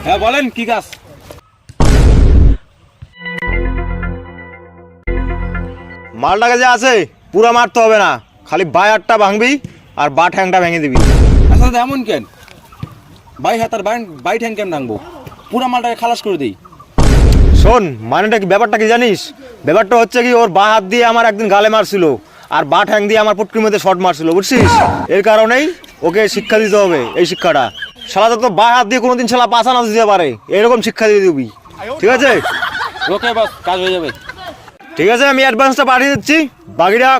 হ্যাঁ বলেন কি কাজ? মালটাকে যে আছে পুরা মারতে হবে না, খালি বায়ারটা ভাঙবি আর বা ঠ্যাংটা ভেঙে দিবি। আচ্ছা দাদা এমন কেন? বাই হাত আর বাই ঠ্যাং কেন ভাঙবো? পুরা মালটাকে খালাস করে দিই। শোন, মানেটা কি, ব্যাপারটা কি জানিস? ব্যাপারটা হচ্ছে কি, ওর বা হাত দিয়ে আমার একদিন গালে মারছিল আর বা ঠ্যাং দিয়ে আমার পুটকির মধ্যে শর্ট মারছিল, বুঝছিস? এর কারণেই ওকে শিক্ষা দিতে হবে, এই শিক্ষাটা। শালা তো বা হাত দিয়ে কোনোদিন শালা পাছা না দিতে পারে, এরকম শিক্ষা দিয়ে দিবি, ঠিক আছে? ওকে বাস, কাজ হয়ে যাবে। ঠিক আছে, আমি অ্যাডভান্সটা পাঠিয়ে দিচ্ছি, বাকিটা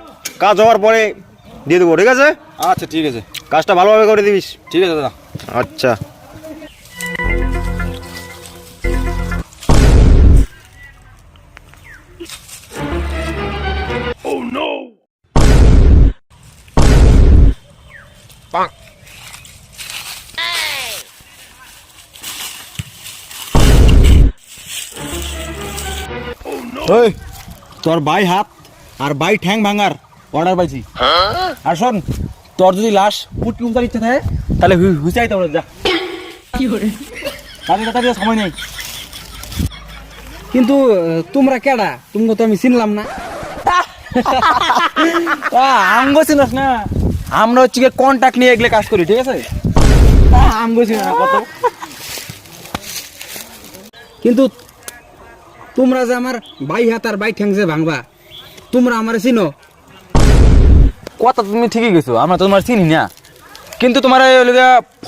কাজ হওয়ার পরে দিয়ে দেবো, ঠিক আছে? আচ্ছা ঠিক আছে, কাজটা ভালোভাবে করে দিবিস। ঠিক আছে দাদা। আচ্ছা। ওই তোর বাই হাত আর বাই ঠ্যাং ভাঙার অর্ডার পাইছি। আর শোন, তোর যদি লাশ পুটকি উঠার ইচ্ছা থাকে তাহলে হুঁচাই তো যা। কি করে তাড়াতাড়ি সময় নেই। কিন্তু তোমরা কেডা? তুমি তো আমি চিনলাম না। আমগো চিনাস না? আমরা হচ্ছে কন্ট্যাক্ট নিয়ে এগুলো কাজ করি, ঠিক আছে? আমগো চিনা না কত। কিন্তু তোমরা যে আমার বাই হাত আর বাই ঠ্যাং যে ভাঙবা, তোমরা আমার চিনো? কথা তুমি ঠিকই গেছো, আমরা তোমার চিনি না, কিন্তু তোমার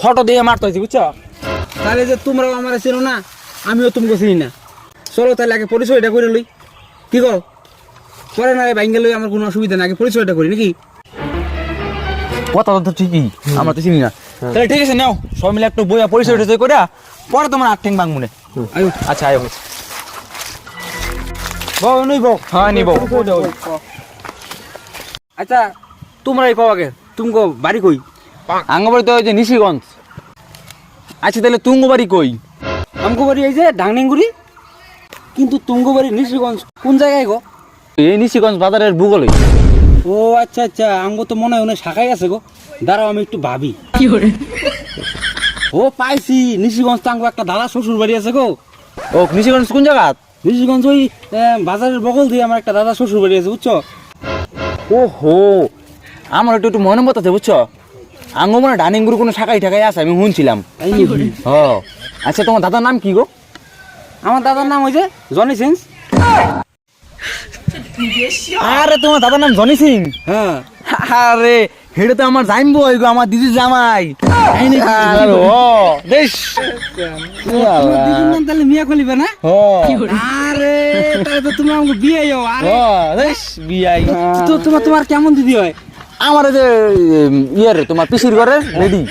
ফটো দিয়ে মারতে হয়েছি, বুঝছো? তাহলে যে তোমরাও আমার চিনো না, আমিও তোমাকে চিনি না। চলো তাহলে আগে পরিচয়টা করে লই, কি কর? পরে না ভাঙ্গে লই, আমার কোনো অসুবিধা না, আগে পরিচয়টা করি নাকি? কথা তো ঠিকই, আমরা তো চিনি না। তাহলে ঠিক আছে, নাও সবাই মিলে একটু বইয়া পরিচয় টরিচয় করে পরে তোমার আট ঠ্যাং ভাঙবো না। আয়ো। আচ্ছা আয়ো। বউ নইব? হ্যাঁ নিব। আচ্ছা তোমরাই কও আগে, তুমগো বাড়ি কই? আঙ্গবাড়ি তো ওই যে নিশিগঞ্জ। আচ্ছা তাহলে তুঙ্গ বাড়ি কই? আমগো বাড়ি এই যে ডাংনিংগুড়ি। কিন্তু তুমগো বাড়ি নিশিগঞ্জ কোন জায়গায় গো? এই নিশিগঞ্জ বাজারের ভূগোলে। ও আচ্ছা আচ্ছা, আমগো তো মনে হয় শাখাই আছে গো। দাঁড়াও আমি একটু ভাবি। ও পাইছি, নিশিগঞ্জ তো আমগো একটা দাদা শ্বশুর বাড়ি আছে গো। ও নিশিগঞ্জ কোন জায়গা? নিশিগঞ্জ ওই বাজারের বগল দিয়ে আমার একটা দাদা শ্বশুর বাড়ি আছে, বুঝছো? ও হো, আমার একটু একটু মনে মতো আছে, বুঝছো? আঙ্গ মানে ডানিংগুড়ি কোনো শাখাই ঠাকাই আছে, আমি শুনছিলাম। এই নাকি? ও আচ্ছা, তোমার দাদার নাম কি গো? আমার দাদার নাম ওই যে জনি সিংস। আরে তোমার দাদার নাম জনি সিং? হ্যাঁ। আরে হেটা তো আমার জানবো গো, আমার দিদির জামাই। আরে ও দেশ। তোমার দিদির নাম তাহলে মিয়া খলিফা না? ও আরে তাহলে তো তুমি আমাকে বিয়ে হও। আরে ও দেশ বিয়াই। তো তোমার কেমন দিদি হয়? আমার যে ইয়ের তোমার পিসির ঘরে রেডি।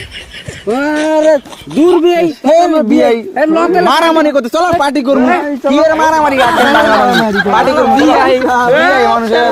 আরে দূর বিয়ে বিয়াই মারামারি করতে চলো, পার্টি করবো। কি এর মারামারি? পার্টি করবো। বিয়াই মানুষের